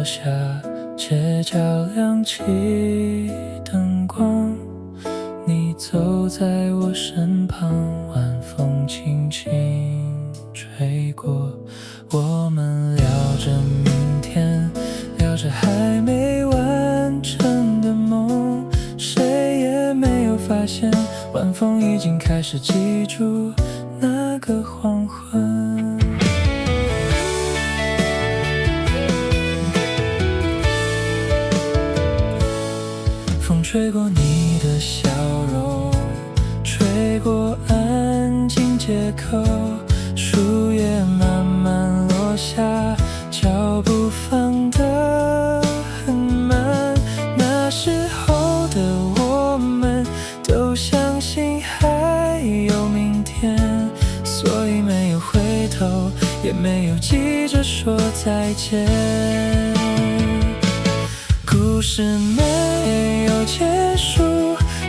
落下，街角亮起灯光，你走在我身旁，晚风轻轻吹过，我们聊着明天，聊着还没完成的梦，谁也没有发现，晚风已经开始记住那个黄昏。风吹过你的笑容，吹过安静街口，树叶慢慢落下，脚步放得很慢。那时候的我们都相信还有明天，所以没有回头，也没有急着说再见。故事没有结束，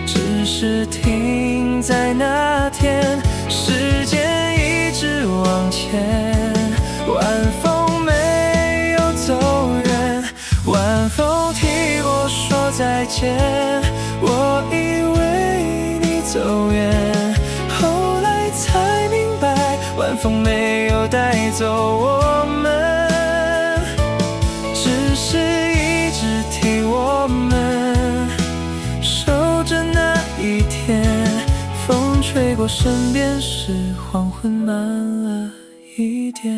只是停在那天，时间一直往前，晚风没有走远，晚风替我说再见，我以为你走远，后来才明白，晚风没有带走我们，只是一直替我们守着那一天。风吹过身边时，黄昏慢了一点。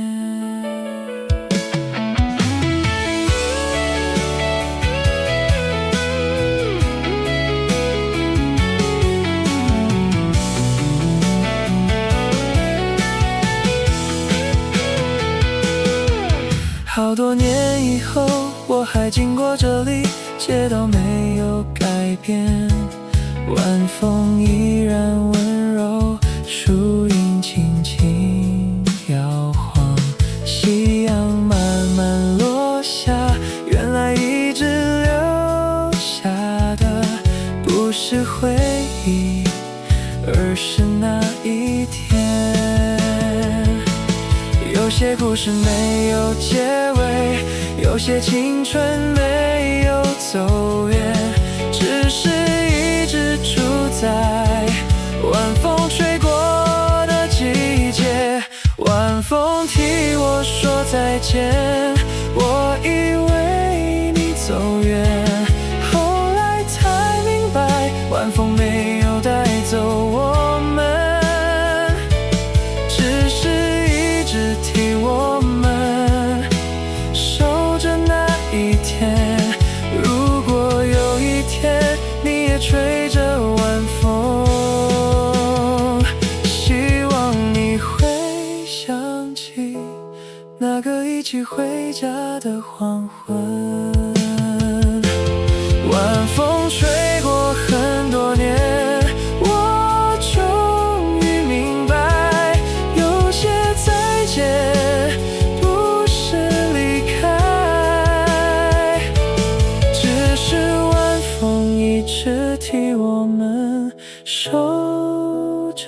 好多年以后，我还经过这里，街道没有改变，晚风依然温柔，树影轻轻摇晃，夕阳慢慢落下，原来一直留下的不是回忆，而是那一天。有些故事没有结尾，有些青春没有走远，只是一直住在晚风吹过的季节。晚风替我说再见，我以为你走远，后来才明白，晚风没有带走我们，只是一直替我们守着那一天。如果有一天你也吹着晚风，希望你会想起那个一起回家的黄昏。晚风吹过很多年，我终于明白，有些再见不是离开，只是晚风一直替我们守着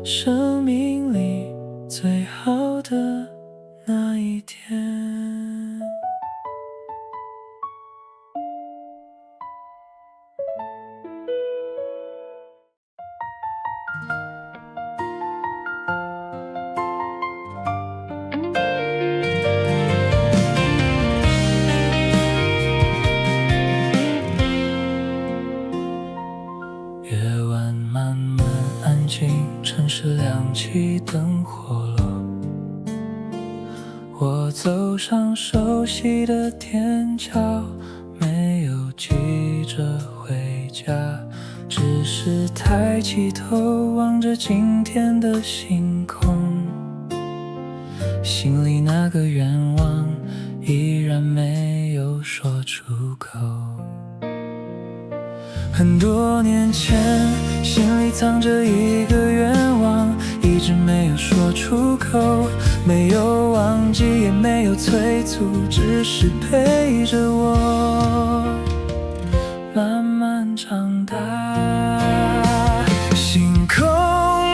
生命里最好的那一天。夜晚慢慢安静，城市亮起灯火落，我走上熟悉的天桥，没有急着回家，只是抬起头望着今天的星空，心里那个愿望依然没有说出口。很多年前，心里藏着一个愿望，一直没有说出口，没有忘记，也没有催促，只是陪着我慢慢长大。星空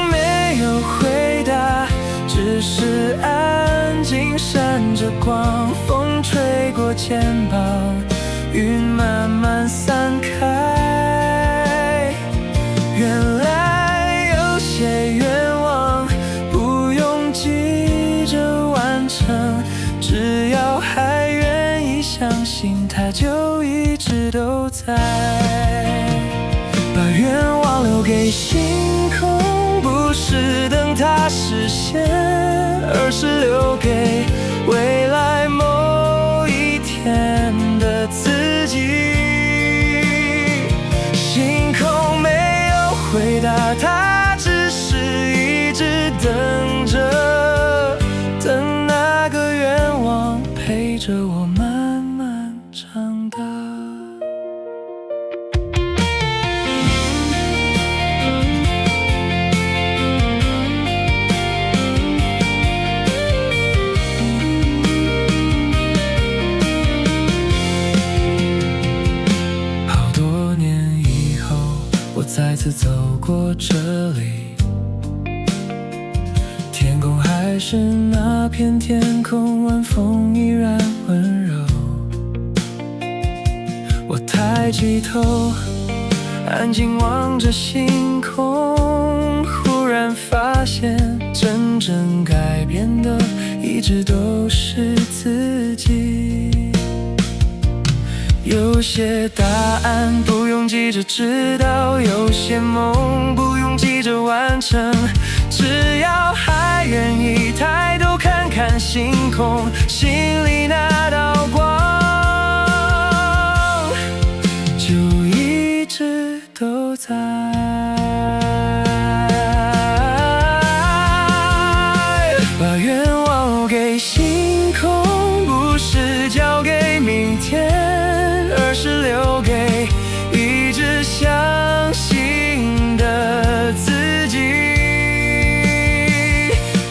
没有回答，只是安静闪着光，风风吹过肩膀，云慢慢散开。原来有些愿望不用急着完成，只要还愿意相信，它就一直都在。把愿望留给星空，不是等它实现，而是留给未来某一天的自己。星空没有回答，它只是一直等着，等那个愿望陪着我慢慢长大。再次走过这里，天空还是那片天空，晚风依然温柔。我抬起头，安静望着星空，忽然发现真正改变的一直都是自己。有些答案不用急着知道，有些梦不用急着完成，只要还愿意抬头看看星空，心里那道光就一直都在。把愿望留给星空，不是交给明天，而是留给一直相信的自己。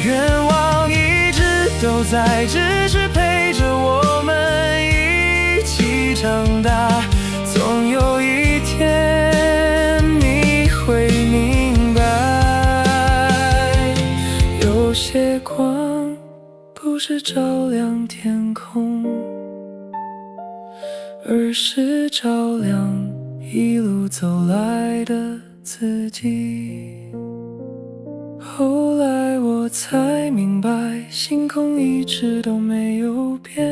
愿望一直都在，只是陪着我们一起长大。总有一天你会明白，有些光不是照亮天空，而是照亮一路走来的自己。后来我才明白，星空一直都没有变，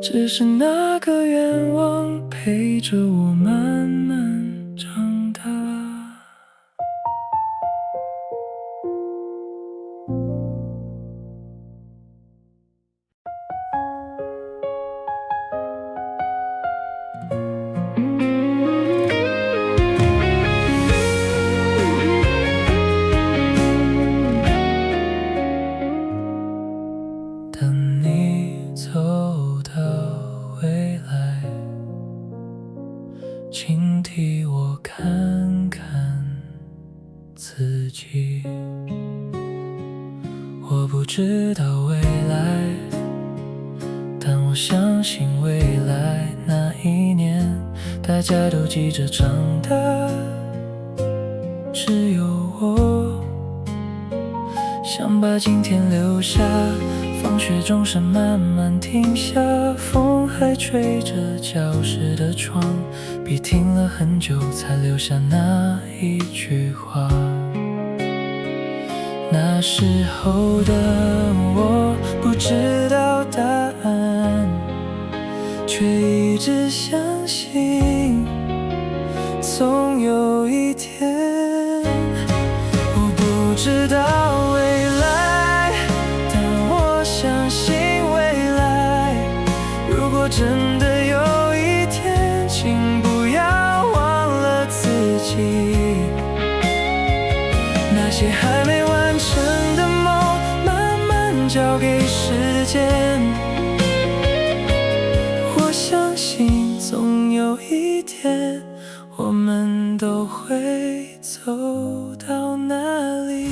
只是那个愿望陪着我慢慢长大。请替我看看自己，我不知道未来，但我相信未来那一年，大家都急着长大，只有我想把今天留下。放学钟声慢慢停下，风还吹着教室的窗，笔停了很久才留下那一句话。那时候的我不知道答案，却一直相信总有一天。我不知道未来，但我相信未来。如果真的有一天，请不要忘了自己。那些还没完成的梦，慢慢交给时间。我相信总有一天，我们都会走到那里。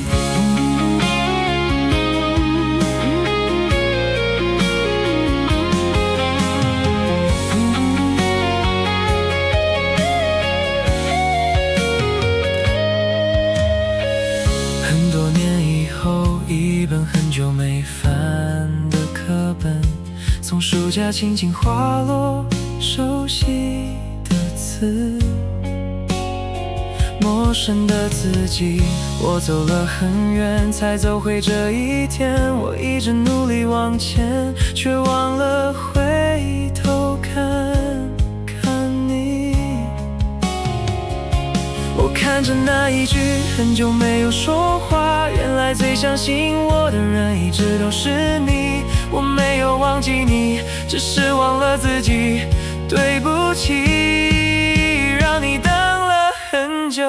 很多年以后，一本很久没翻的课本，榕树下轻轻滑落熟悉的字，陌生的自己。我走了很远才走回这一天，我一直努力往前，却忘了回头看看你。我看着那一句很久没有说话，原来最相信我的人一直都是你。我没有忘记你，只是忘了自己，对不起，让你等了很久。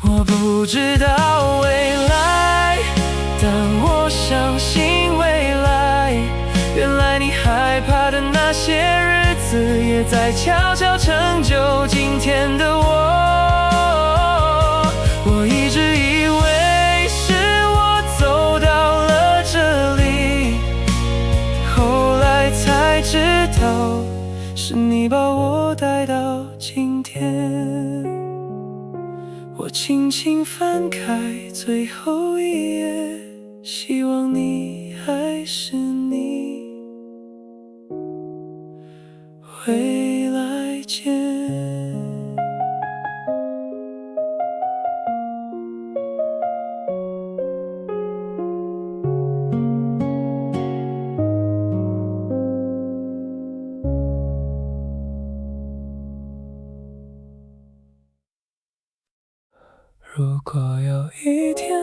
我不知道未来，但我相信未来。原来你害怕的那些日子，也在悄悄成就今天的我。我一直以为是我走到了这里，后来才知道是你把我带到今天。我轻轻翻开最后一页，希望你还是你，未来见。如果有一天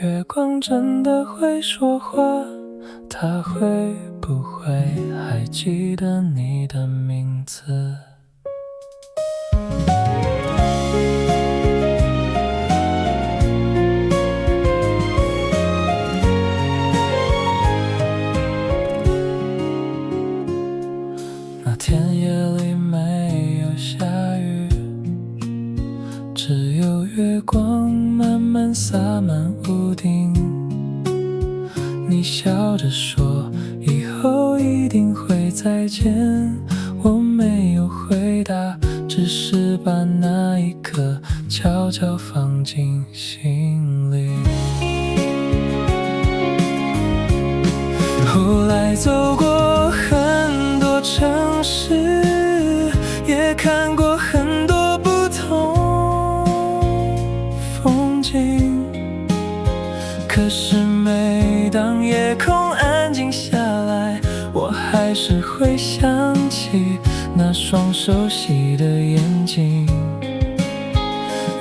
月光真的会说话，它会不会还记得你的名字？那天夜里没有下雨，只有月光慢慢洒满屋顶。你笑着说以后一定会再见，我没有回答，只是把那一刻悄悄放进心里。后来走过很多城市，也看过很多不同风景，可是每当夜空安静下来，我还是会想起那双熟悉的眼睛。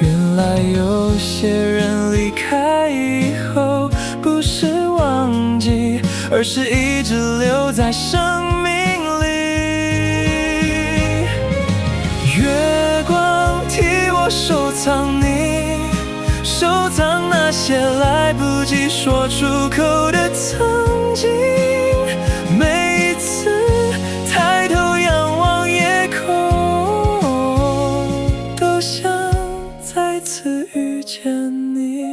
原来有些人离开以后，不是忘记，而是一直留在生命里。月光替我收藏你，收藏那些来不及说出口的曾经。每一次抬头仰望夜空，都想再次遇见你。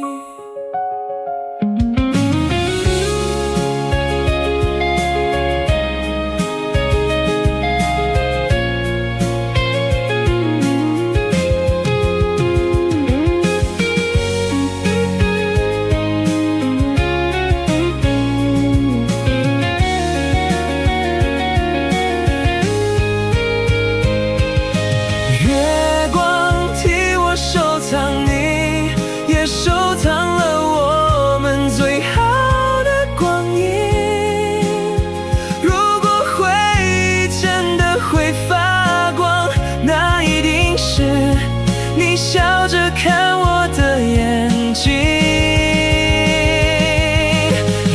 笑着看我的眼睛，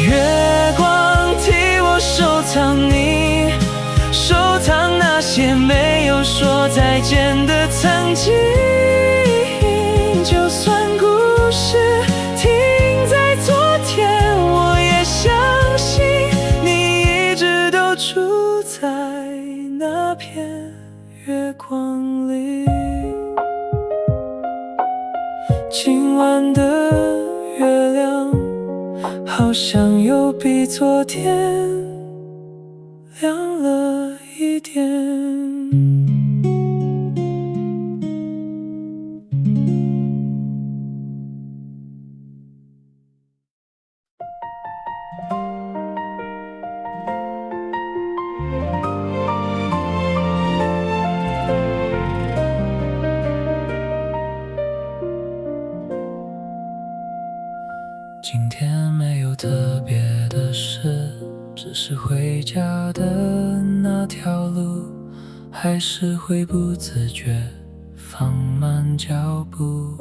月光替我收藏你，收藏那些没有说再见的曾经。就算故事停在昨天，我也相信你一直都住在那片月光里。今晚的月亮好像又比昨天亮了一点。是回家的那条路，还是会不自觉放慢脚步。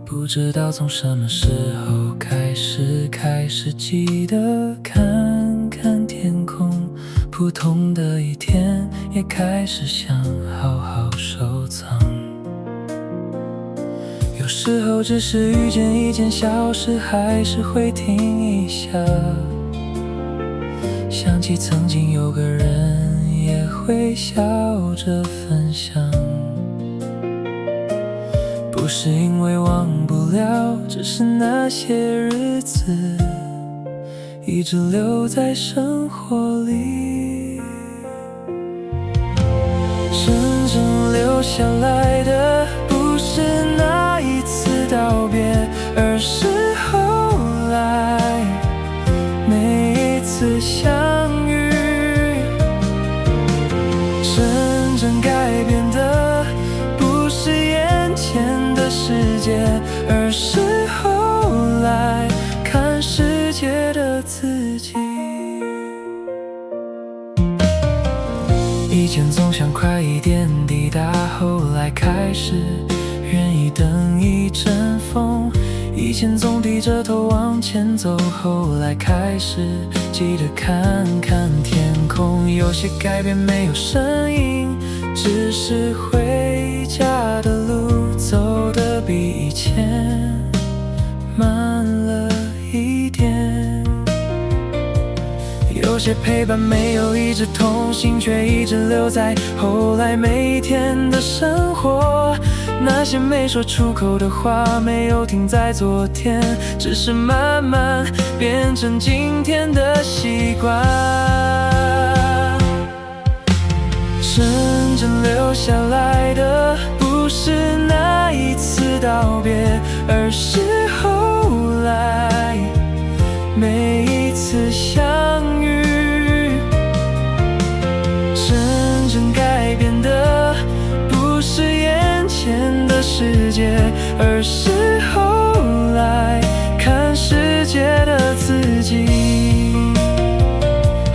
不知道从什么时候开始记得看看天空，普通的一天也开始想好好收藏。有时候只是遇见一件小事，还是会停一下，想起曾经有个人也会笑着分享。不是因为忘不了，只是那些日子一直留在生活里。真正留下来的不是那一次道别，而是后来每一次相遇。真正改变的不是眼前的世界，而是后来看世界的自己。以前总想快一点抵达，后来开始愿意等一阵风。以前总低着头往前走，后来开始记得看看天空。有些改变没有声音，只是回家的路走得比以前慢了一点。有些陪伴没有一直同行，却一直留在后来每一天的生活。那些没说出口的话，没有停在昨天，只是慢慢变成今天的习惯。真正留下来的不是那一次道别，而是后来每一次相遇。真正改变的不是眼前的世界，而是后来看世界的自己。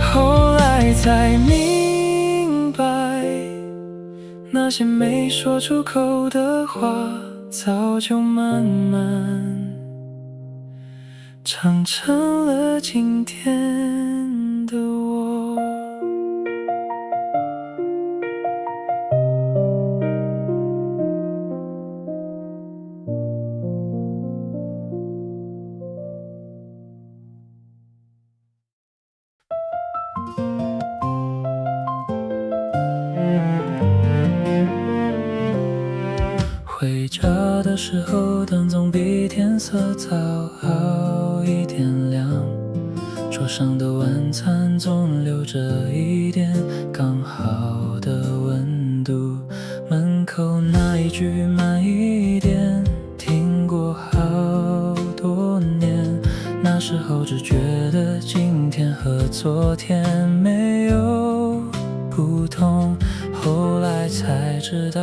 后来才明白，那些没说出口的话，早就慢慢长成了今天的我。回家的时候，灯总比天色早好一点亮，桌上的晚餐总留着一点刚好的温度。门口那一句慢一点，听过好多年，那时候只觉得今天和昨天没有不同，后来才知道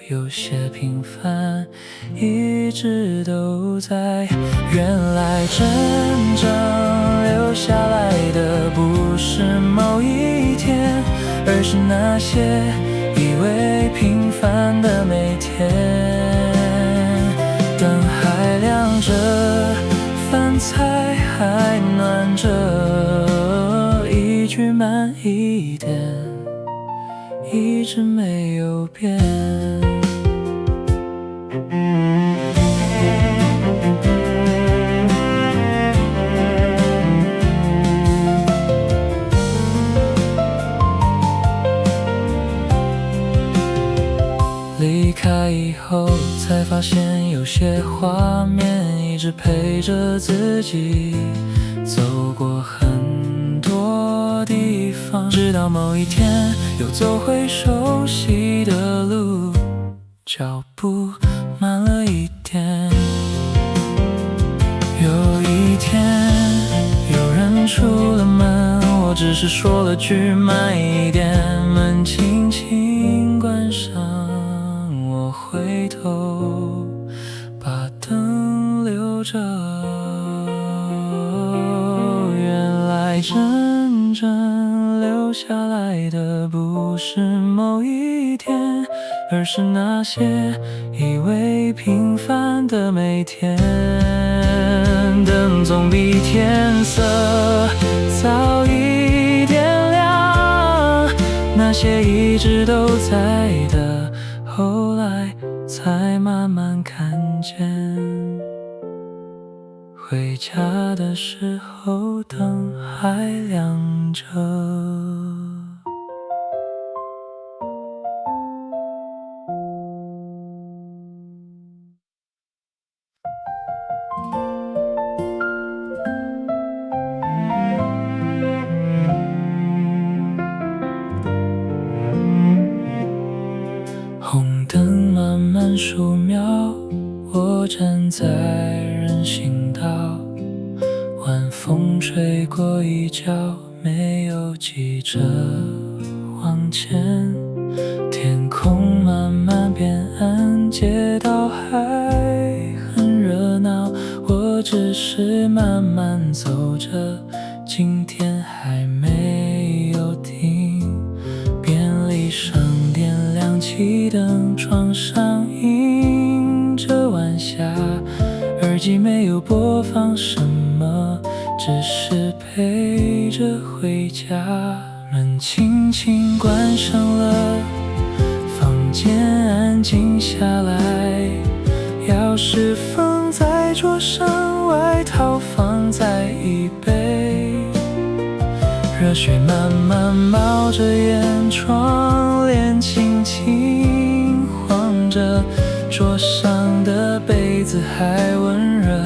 有些平凡一直都在。原来真正留下来的不是某一天，而是那些以为平凡的每天。灯还亮着，饭菜还暖着，一句慢一点一直没有变。离开以后才发现，有些画面一直陪着自己走过很多地方，直到某一天又走回熟悉的路，脚步慢了一点。有一天有人出了门，我只是说了句慢一点，门轻轻关上，我回头把灯留着。原来来真正留下来的不是某一天，而是那些以为平凡的每天。灯总比天色早一点亮，那些一直都在的，后来才慢慢看见。回家的时候灯还亮着。红灯慢慢数秒，我站在人行道，晚风吹过衣角，没有急着往前。天空慢慢变暗，街道还很热闹，我只是慢慢走着，今天还没有停。便利商店亮起灯，窗上映着晚霞，耳机没有播放什么，只是陪着回家。门轻轻关上了，房间安静下来，钥匙放在桌上，外套放在椅背，热水慢慢冒着烟，窗帘轻轻晃着，桌上的杯子还温热，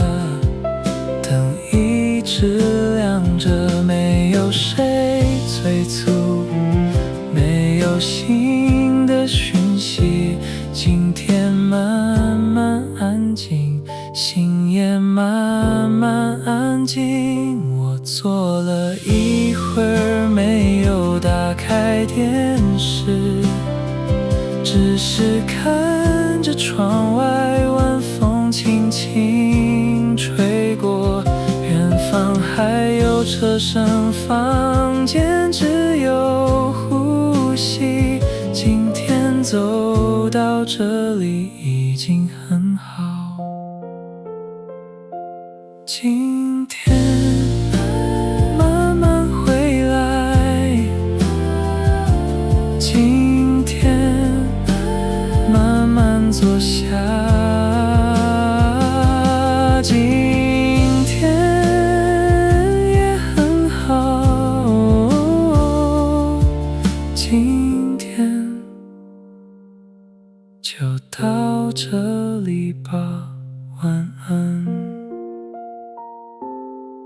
灯一直亮着，没有谁催促，没有新的讯息，今天慢慢安静，心也慢慢安静。我坐了一会儿没有打开电视，只是看着窗外，晚风轻轻吹过，远方还有车声，房间只有呼吸。今天走到这里已经很好，今天慢慢回来，今天慢慢坐下，今天也很好，今天就到这里吧，晚安。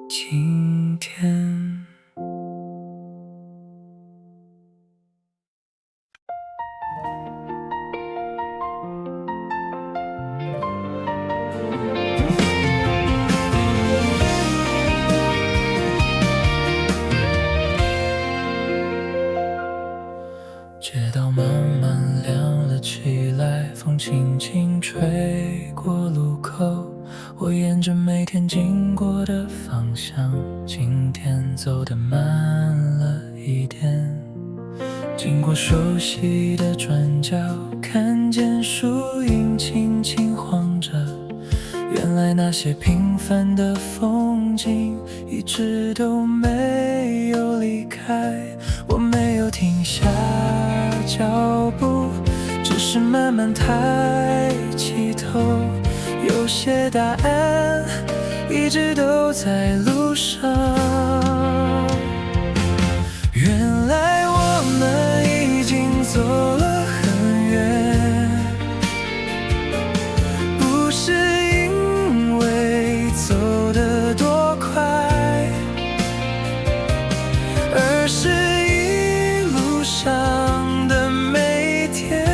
今天街道慢慢亮了起来，风轻轻吹过路口，我沿着每天经过的方向，今天走得慢了一点。经过熟悉的转角，看见树影轻轻晃着，原来那些平凡的风景一直都没有离开。我没有停下脚步，只是慢慢抬起头，有些答案一直都在路上。原来我们已经走了很远，不是因为走得多快，而是一路上的每一天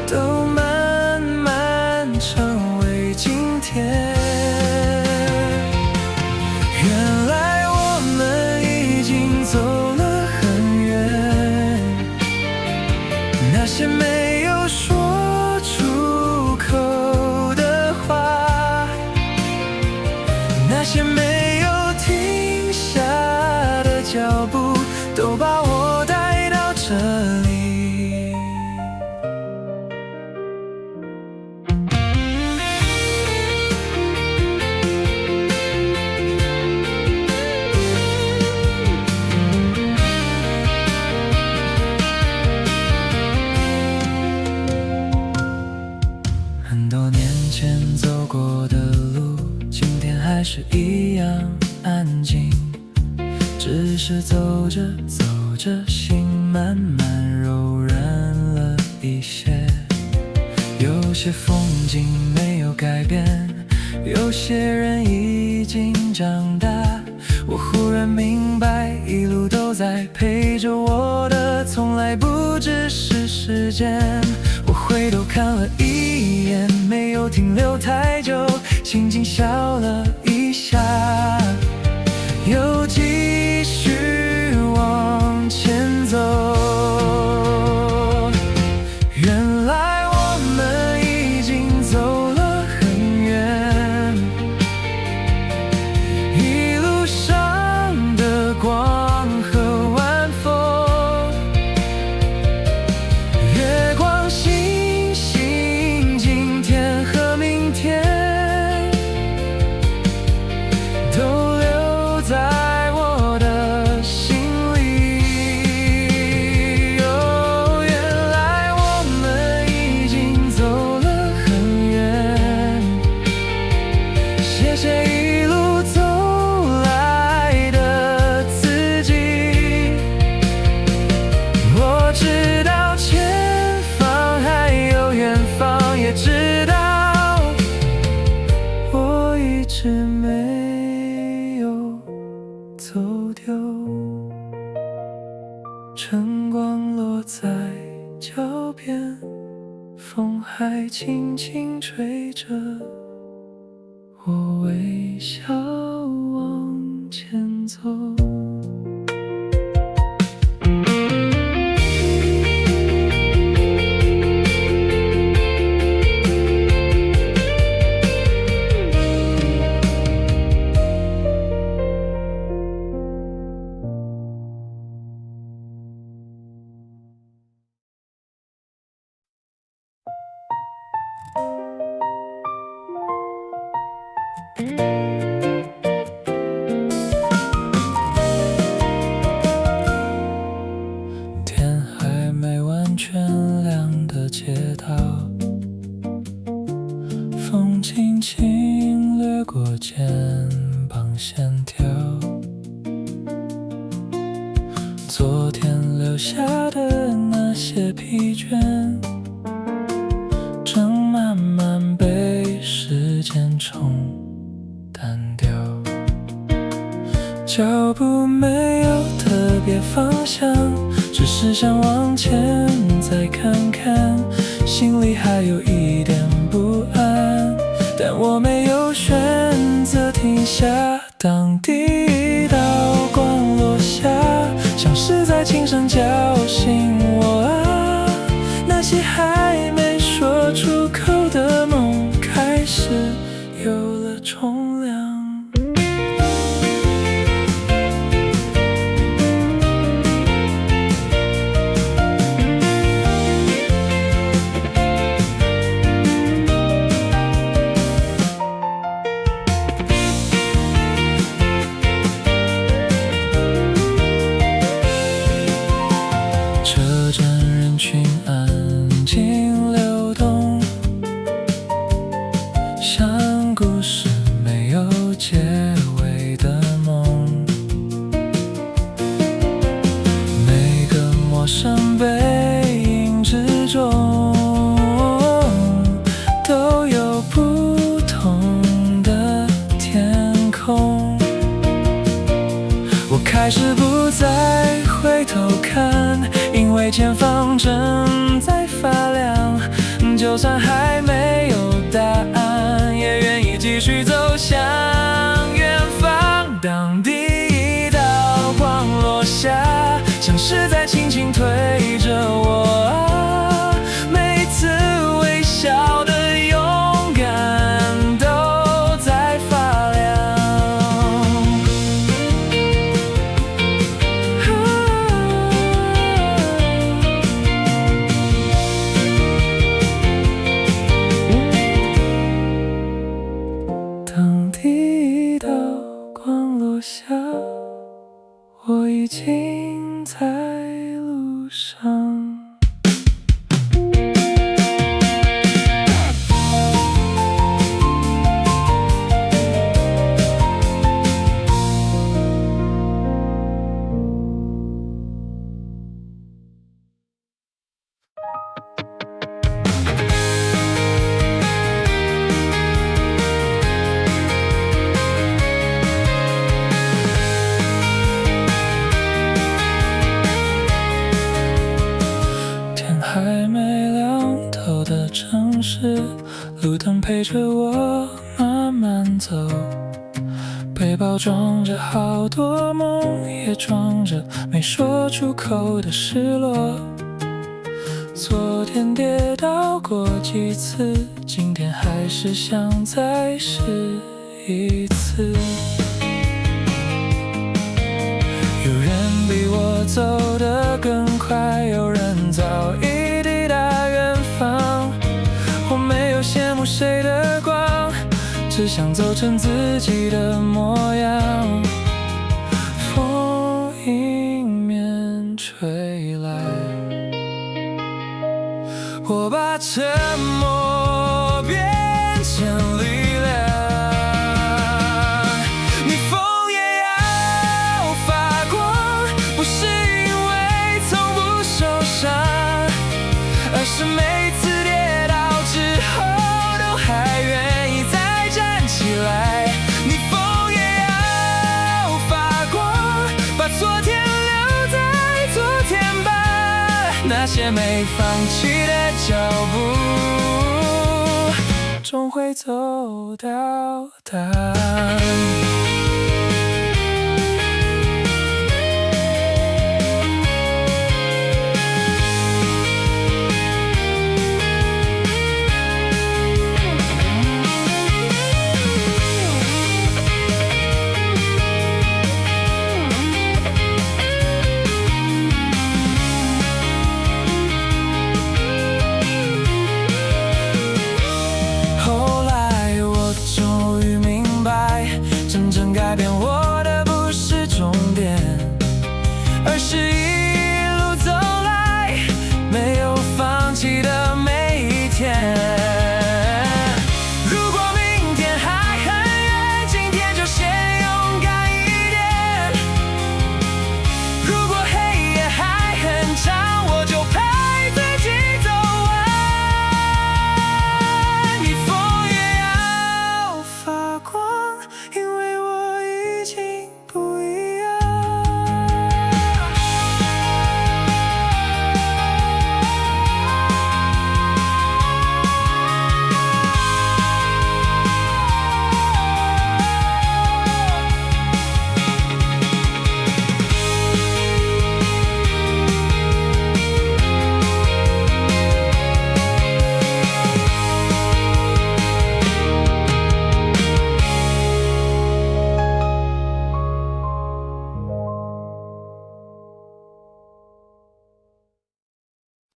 都慢慢成为今天。原来我们已经走了很远，那些没有说出口的话，那些没有是走着走着，心慢慢柔软了一些。有些风景没有改变，有些人已经长大。我忽然明白，一路都在陪着我的，从来不只是时间。我回头看了一眼，没有停留太久，轻轻笑了一下，又继续往前走。原来我们已经走了很远，一路上的光和晚风，月光、星星，今天和明天都留在我的心里。哦，原来我们已经走了很远，谢谢一路走来的自己。我知道前方还有远方，也知道我一直没有走丢。晨光落在脚边，风还轻轻吹着，我微笑往前走。天还没完全亮的街道，风轻轻掠过肩膀线条，昨天留下的那些疲倦，正慢慢被时间冲淡掉。脚步没有特别方向，只是想往前再看看，心里还有一点不安，但我没有选择停下。当第一道光落下，像是在轻声叫醒我啊，那些还没说出口的梦开始有了重量。车站人群安静流动，像故事没有结尾的梦。每个陌生背影之中，都有不同的天空。我开始不再回头看，因为前方正在发亮，就算还没有答案，也愿意继续走向远方。当第一道光落下，像是在轻轻推着我啊，每次微笑的勇敢都在发亮。当第一道光落下，我已经在路上。路灯陪着我慢慢走，背包装着好多梦，也装着没说出口的失落。昨天跌倒过几次，今天还是想再试一次。有人比我走得更快，有人早已抵达远方。我没有羡慕谁的光，只想走成自己的模样。风迎面吹来，我把沉默变成力量。逆风也要发光，不是因为从不受伤，而是每次跌倒之后都还愿意再站起来。逆风也要发光，把昨天留在昨天吧，那些没放弃的脚步，终会走到答案。后来我终于明白，真正改变我